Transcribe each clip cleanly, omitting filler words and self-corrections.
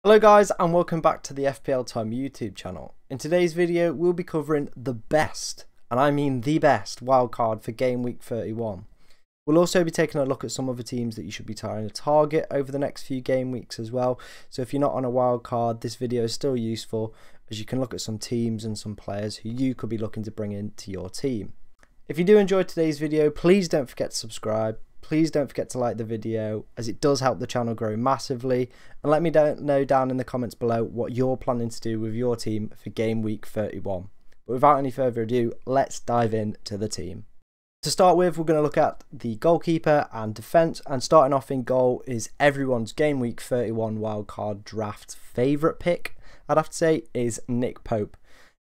Hello guys and welcome back to the FPL Time YouTube channel. In today's video we'll be covering the best, and I mean the best, wildcard for game week 31. We'll also be taking a look at some other teams that you should be trying to target over the next few game weeks as well. So if you're not on a wildcard, this video is still useful as you can look at some teams and some players who you could be looking to bring into your team. If you do enjoy today's video, please don't forget to subscribe. Please don't forget to like the video as it does help the channel grow massively, and let me know down in the comments below what you're planning to do with your team for game week 31. But without any further ado, let's dive into the team. To start with, we're going to look at the goalkeeper and defence, and starting off in goal is everyone's game week 31 wildcard draft favourite pick, I'd have to say, is Nick Pope.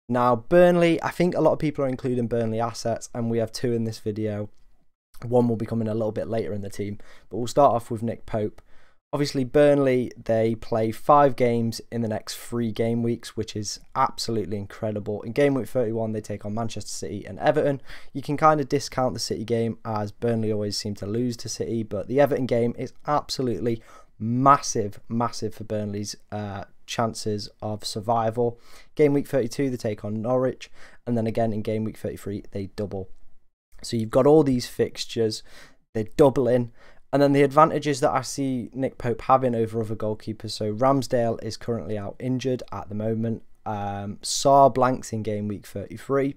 Now Burnley, I think a lot of people are including Burnley assets and we have two in this video. One will be coming a little bit later in the team, but we'll start off with Nick Pope. Obviously Burnley, they play 5 games in the next 3 game weeks, which is absolutely incredible. In game week 31 they take on Manchester City and Everton. You can kind of discount the City game as Burnley always seem to lose to City, but the Everton game is absolutely massive for Burnley's chances of survival. Game week 32 they take on Norwich, and then again in game week 33 they double. So you've got all these fixtures, they're doubling, and then the advantages that I see Nick Pope having over other goalkeepers. So Ramsdale is currently out injured at the moment. Sarr blanks in game week 33,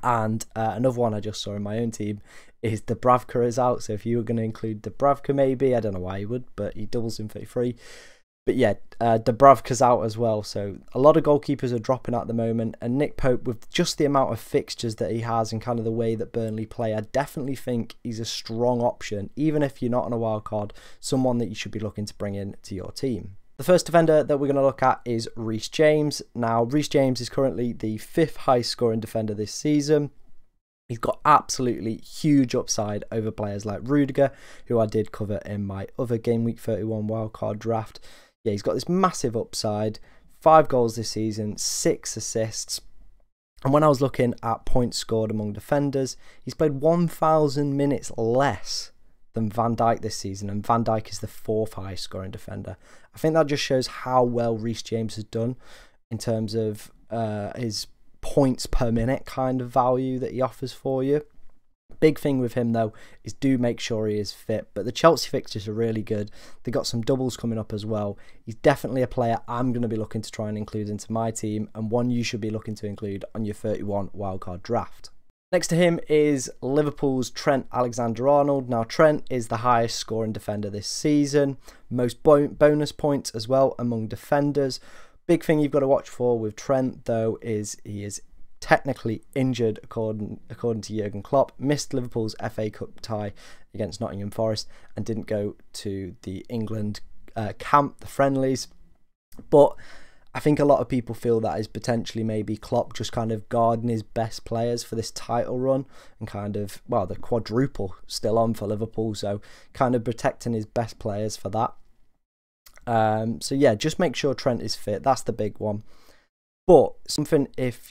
and another one I just saw in my own team is Dubravka is out. So if you were going to include Dubravka, maybe, I don't know why you would, but he doubles in 33. But yeah, Dubravka's out as well, so a lot of goalkeepers are dropping at the moment, and Nick Pope, with just the amount of fixtures that he has and kind of the way that Burnley play, I definitely think he's a strong option, even if you're not on a wild card, someone that you should be looking to bring in to your team. The first defender that we're going to look at is Reece James. Now, Reece James is currently the 5th highest scoring defender this season. He's got absolutely huge upside over players like Rudiger, who I did cover in my other game week 31 wildcard draft. Yeah, he's got this massive upside, 5 goals this season, 6 assists. And when I was looking at points scored among defenders, he's played 1,000 minutes less than Van Dijk this season, and Van Dijk is the 4th highest scoring defender. I think that just shows how well Reece James has done in terms of his points per minute kind of value that he offers for you. Big thing with him though is do make sure he is fit, but the Chelsea fixtures are really good. They got some doubles coming up as well. He's definitely a player I'm going to be looking to try and include into my team, and one you should be looking to include on your 31 wildcard draft. Next to him is Liverpool's Trent Alexander-Arnold. Now Trent is the highest scoring defender this season, most bonus points as well among defenders. Big thing you've got to watch for with Trent though is he is technically injured according to Jurgen Klopp. Missed Liverpool's FA Cup tie against Nottingham Forest and didn't go to the England camp, the friendlies. But I think a lot of people feel that is potentially maybe Klopp just kind of guarding his best players for this title run, and kind of, well, the quadruple still on for Liverpool, so kind of protecting his best players for that. So yeah, just make sure Trent is fit. That's the big one. But something, if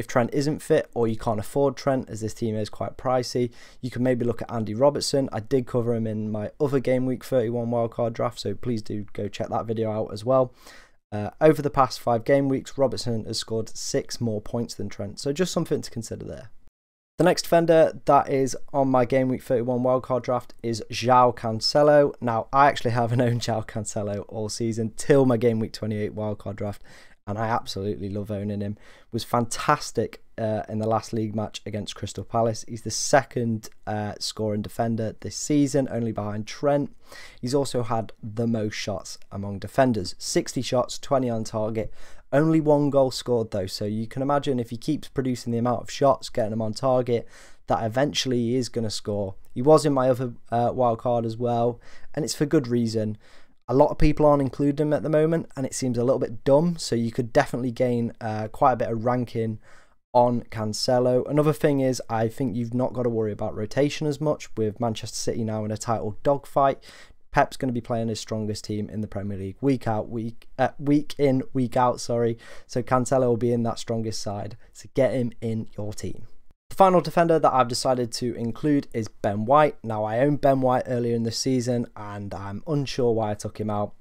Trent isn't fit or you can't afford Trent, as this team is quite pricey, you can maybe look at Andy Robertson. I did cover him in my other game week 31 wildcard draft, so please do go check that video out as well. Over the past 5 game weeks, Robertson has scored 6 more points than Trent, so just something to consider there. The next defender that is on my game week 31 wildcard draft is João Cancelo. Now, I actually haven't owned João Cancelo all season till my game week 28 wildcard draft, and I absolutely love owning him. Was fantastic in the last league match against Crystal Palace. He's the 2nd scoring defender this season, only behind Trent. He's also had the most shots among defenders, 60 shots, 20 on target. Only 1 goal scored though, so you can imagine if he keeps producing the amount of shots, getting them on target, that eventually he is going to score. He was in my other wildcard as well, and it's for good reason. A lot of people aren't including him at the moment, and it seems a little bit dumb, so you could definitely gain quite a bit of ranking on Cancelo. Another thing is, I think you've not got to worry about rotation as much with Manchester City now in a title dogfight. Pep's going to be playing his strongest team in the Premier League week in, week out, sorry. So Cancelo will be in that strongest side, so get him in your team. The final defender that I've decided to include is Ben White. Now, I owned Ben White earlier in the season and I'm unsure why I took him out.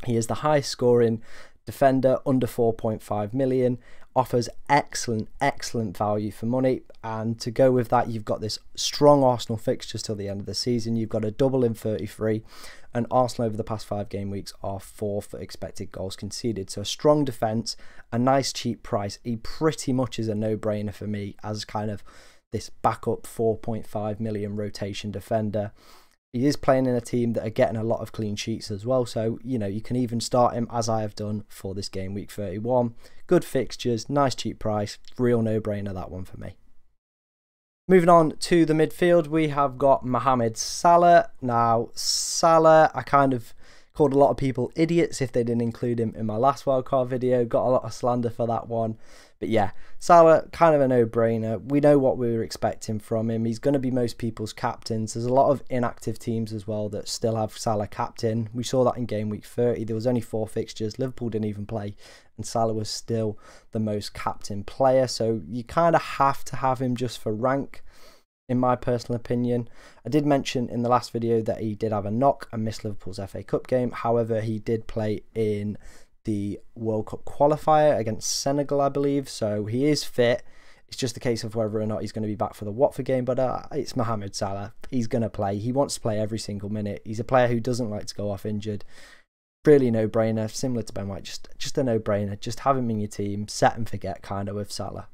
He is the highest scoring defender, under 4.5 million, offers excellent value for money. And to go with that, you've got this strong Arsenal fixtures till the end of the season. You've got a double in 33, and Arsenal over the past 5 game weeks are 4th for expected goals conceded. So a strong defence, a nice cheap price. He pretty much is a no-brainer for me as kind of this backup 4.5 million rotation defender. He is playing in a team that are getting a lot of clean sheets as well. So, you know, you can even start him as I have done for this game week 31. Good fixtures, nice cheap price, real no-brainer that one for me. Moving on to the midfield, we have got Mohamed Salah. Now, Salah, I kind of called a lot of people idiots if they didn't include him in my last wildcard video. Got a lot of slander for that one. But yeah, Salah, kind of a no-brainer. We know what we were expecting from him. He's going to be most people's captains. There's a lot of inactive teams as well that still have Salah captain. We saw that in game week 30. There was only 4 fixtures. Liverpool didn't even play, and Salah was still the most captain player. So you kind of have to have him just for rank, in my personal opinion. I did mention in the last video that he did have a knock and missed Liverpool's FA Cup game. However, he did play in the World Cup qualifier against Senegal, I believe, so he is fit. It's just a case of whether or not he's going to be back for the Watford game, but it's Mohamed Salah. He's going to play. He wants to play every single minute. He's a player who doesn't like to go off injured. Really no-brainer, similar to Ben White, just a no-brainer. Just have him in your team, set and forget kind of with Salah.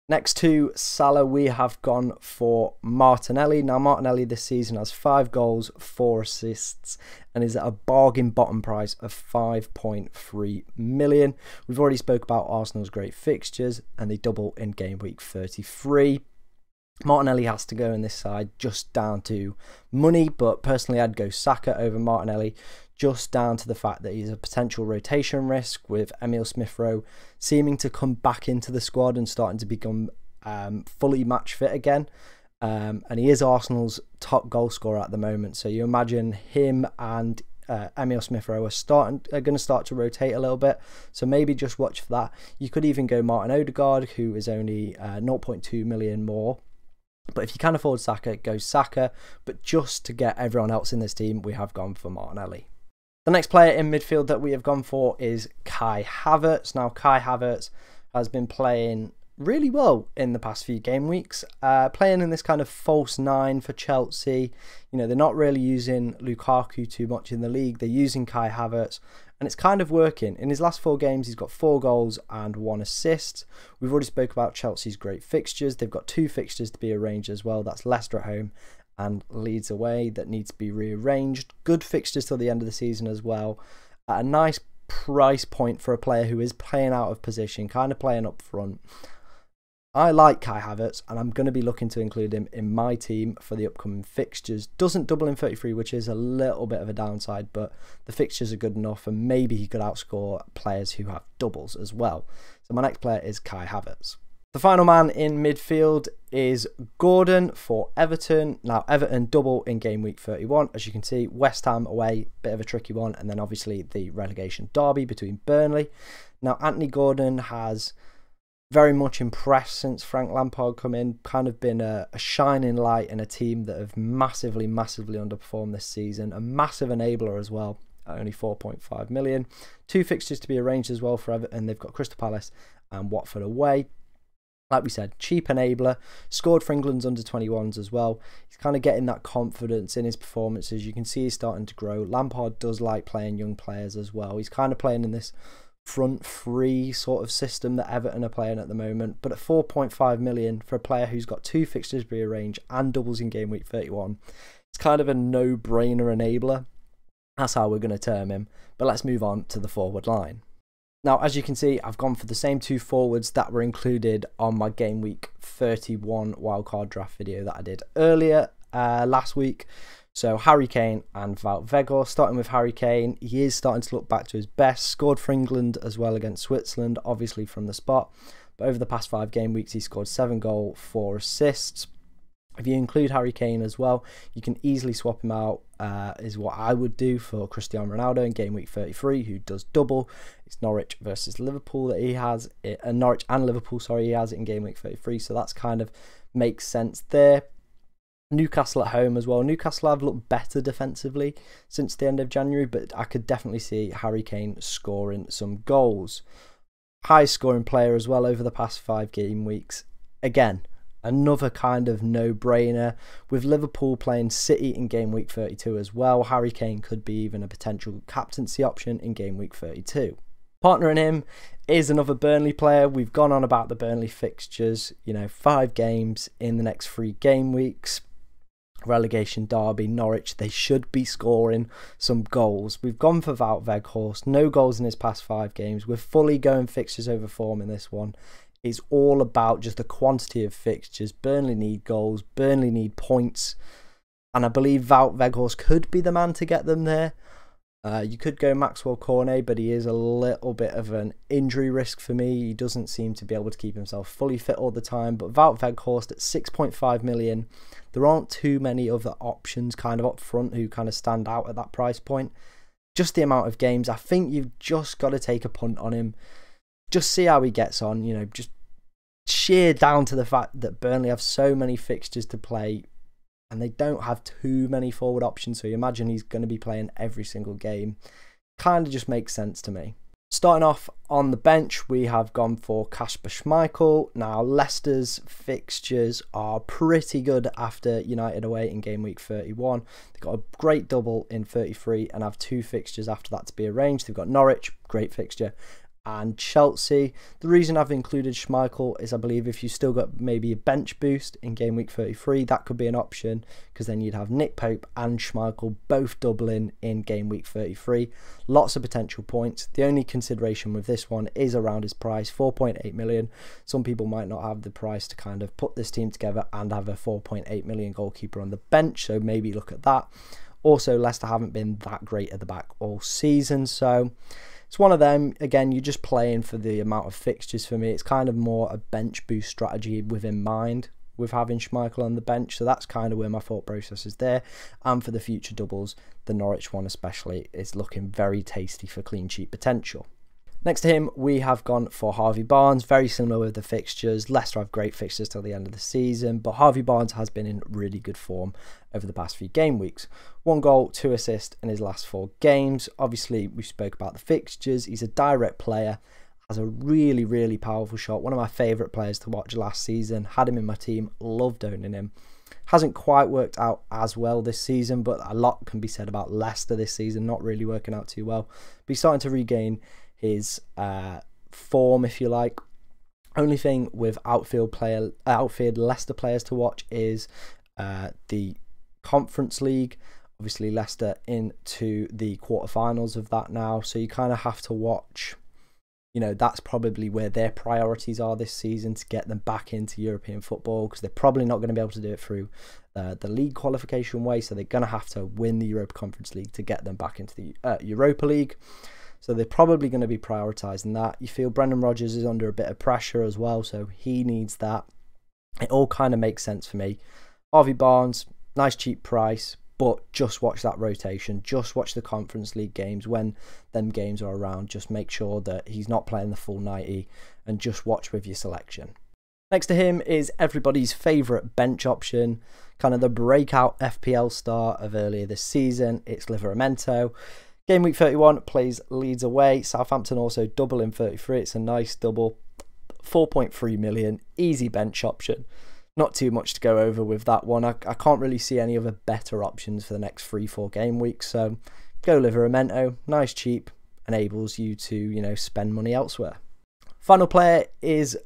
Next to Salah, we have gone for Martinelli. Now, Martinelli this season has 5 goals, 4 assists, and is at a bargain bottom price of 5.3 million. We've already spoke about Arsenal's great fixtures, and they double in game week 33. Martinelli has to go in this side just down to money, but personally I'd go Saka over Martinelli, just down to the fact that he's a potential rotation risk, with Emil Smith-Rowe seeming to come back into the squad and starting to become fully match fit again. And he is Arsenal's top goal scorer at the moment. So you imagine him and Emil Smith-Rowe are going to start to rotate a little bit. So maybe just watch for that. You could even go Martin Odegaard, who is only 0.2 million more. But if you can afford Saka, go Saka. But just to get everyone else in this team, we have gone for Martinelli. The next player in midfield that we have gone for is Kai Havertz. Now, Kai Havertz has been playing really well in the past few game weeks, playing in this kind of false 9 for Chelsea. You know, they're not really using Lukaku too much in the league. They're using Kai Havertz, and it's kind of working. In his last 4 games, he's got 4 goals and 1 assist. We've already spoke about Chelsea's great fixtures. They've got 2 fixtures to be arranged as well. That's Leicester at home and Leeds away that needs to be rearranged. Good fixtures till the end of the season as well. At a nice price point for a player who is playing out of position, kind of playing up front. I like Kai Havertz, and I'm going to be looking to include him in my team for the upcoming fixtures. Doesn't double in 33, which is a little bit of a downside, but the fixtures are good enough, and maybe he could outscore players who have doubles as well. So my next player is Kai Havertz. The final man in midfield is Gordon for Everton. Now, Everton double in game week 31. As you can see, West Ham away, bit of a tricky one. And then obviously the relegation derby between Burnley. Now, Anthony Gordon has very much impressed since Frank Lampard come in. Kind of been a shining light in a team that have massively underperformed this season. A massive enabler as well, at only 4.5 million. 2 fixtures to be arranged as well for Everton. They've got Crystal Palace and Watford away. Like we said, cheap enabler, scored for England's under-21s as well. He's kind of getting that confidence in his performances. You can see he's starting to grow. Lampard does like playing young players as well. He's kind of playing in this front 3 sort of system that Everton are playing at the moment. But at 4.5 million for a player who's got 2 fixtures rearranged and doubles in game week 31, it's kind of a no-brainer enabler. That's how we're going to term him. But let's move on to the forward line. Now, as you can see, I've gone for the same 2 forwards that were included on my game week 31 wildcard draft video that I did earlier last week. So Harry Kane and Wout Weghorst. Starting with Harry Kane, he is starting to look back to his best. Scored for England as well against Switzerland, obviously from the spot. But over the past 5 game weeks, he scored 7 goals, 4 assists. If you include Harry Kane as well, you can easily swap him out, is what I would do for Cristiano Ronaldo in game week 33, who does double. It's Norwich versus Liverpool that he has, Norwich and Liverpool, sorry, he has it in game week 33, so that's kind of makes sense there. Newcastle at home as well. Newcastle have looked better defensively since the end of January, but I could definitely see Harry Kane scoring some goals. High scoring player as well over the past 5 game weeks. Again, another kind of no-brainer. With Liverpool playing City in game week 32 as well, Harry Kane could be even a potential captaincy option in game week 32. Partnering him is another Burnley player. We've gone on about the Burnley fixtures, 5 games in the next 3 game weeks. Relegation derby, Norwich, they should be scoring some goals. We've gone for Wout Weghorst, no goals in his past 5 games. We're fully going fixtures over form in this one. It's all about just the quantity of fixtures. Burnley need goals, Burnley need points, and I believe Wout Weghorst could be the man to get them there. You could go Maxwell Cornet, but he is a little bit of an injury risk for me. He doesn't seem to be able to keep himself fully fit all the time. But Wout Weghorst at 6.5 million, there aren't too many other options kind of up front who kind of stand out at that price point. Just the amount of games, I think you've just got to take a punt on him. Just see how he gets on, just sheer down to the fact that Burnley have so many fixtures to play and they don't have too many forward options, so you imagine he's going to be playing every single game. Kind of just makes sense to me. Starting off on the bench, we have gone for Kasper Schmeichel. Now, Leicester's fixtures are pretty good after United away in game week 31. They've got a great double in 33 and have 2 fixtures after that to be arranged. They've got Norwich, great fixture, and Chelsea. The reason I've included Schmeichel is I believe if you still got maybe a bench boost in game week 33, that could be an option, because then you'd have Nick Pope and Schmeichel both doubling in game week 33. Lots of potential points. The only consideration with this one is around his price, 4.8 million. Some people might not have the price to kind of put this team together and have a 4.8 million goalkeeper on the bench, so maybe look at that. Also, Leicester haven't been that great at the back all season, so it's one of them. Again, you're just playing for the amount of fixtures for me. It's kind of more a bench boost strategy within mind with having Schmeichel on the bench. So that's kind of where my thought process is there. And for the future doubles, the Norwich one especially is looking very tasty for clean sheet potential. Next to him, we have gone for Harvey Barnes. Very similar with the fixtures. Leicester have great fixtures till the end of the season, but Harvey Barnes has been in really good form over the past few game weeks. 1 goal, 2 assists in his last 4 games. Obviously, we spoke about the fixtures. He's a direct player, has a really, really powerful shot. One of my favourite players to watch last season. Had him in my team, loved owning him. Hasn't quite worked out as well this season, but a lot can be said about Leicester this season, not really working out too well. But he's starting to regain his form, if you like. Only thing with outfield Leicester players to watch is the Conference League. Obviously, Leicester into the quarterfinals of that now, so you kind of have to watch. That's probably where their priorities are this season, to get them back into European football, because they're probably not going to be able to do it through the league qualification way, so they're going to have to win the Europa Conference League to get them back into the Europa League. So they're probably going to be prioritising that. You feel Brendan Rodgers is under a bit of pressure as well, so he needs that. It all kind of makes sense for me. Harvey Barnes, nice cheap price, but just watch that rotation. Just watch the Conference League games when them games are around. Just make sure that he's not playing the full 90 and just watch with your selection. Next to him is everybody's favourite bench option, kind of the breakout FPL star of earlier this season. It's Livramento. Game week 31 plays Leeds away. Southampton also double in 33. It's a nice double. 4.3 million. Easy bench option. Not too much to go over with that one. I can't really see any other better options for the next 3-4 game weeks. So go Livramento. Nice cheap. Enables you to, spend money elsewhere. Final player is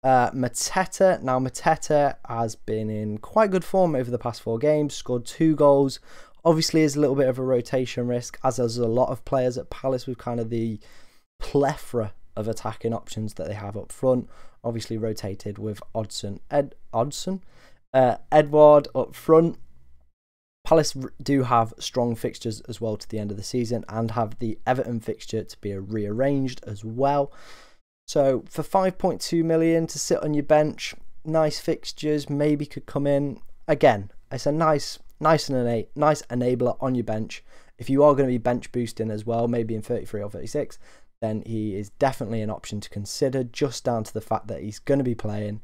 Mateta. Now, Mateta has been in quite good form over the past 4 games. Scored 2 goals. Obviously, is a little bit of a rotation risk, as there's a lot of players at Palace with kind of the plethora of attacking options that they have up front. Obviously, rotated with Edward up front. Palace do have strong fixtures as well to the end of the season, and have the Everton fixture to be rearranged as well. So for 5.2 million to sit on your bench, nice fixtures, maybe could come in. Again, it's a nice enabler on your bench. If you are going to be bench boosting as well, maybe in 33 or 36, then he is definitely an option to consider, just down to the fact that he's going to be playing.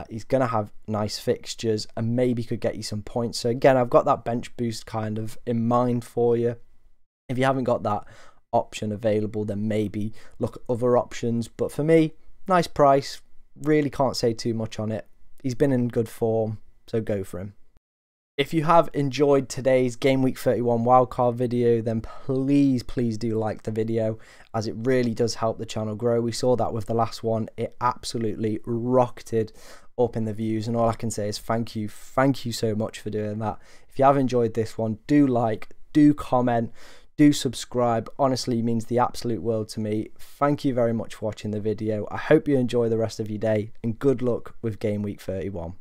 He's going to have nice fixtures and maybe could get you some points. So again, I've got that bench boost kind of in mind for you. If you haven't got that option available, then maybe look at other options. But for me, nice price. Really can't say too much on it. He's been in good form, so go for him. If you have enjoyed today's Game Week 31 wildcard video, then please do like the video, as it really does help the channel grow. We saw that with the last one. It absolutely rocketed up in the views, and all I can say is thank you so much for doing that. If you have enjoyed this one, do like, do comment, do subscribe. Honestly, it means the absolute world to me. Thank you very much for watching the video. I hope you enjoy the rest of your day, and good luck with Game Week 31.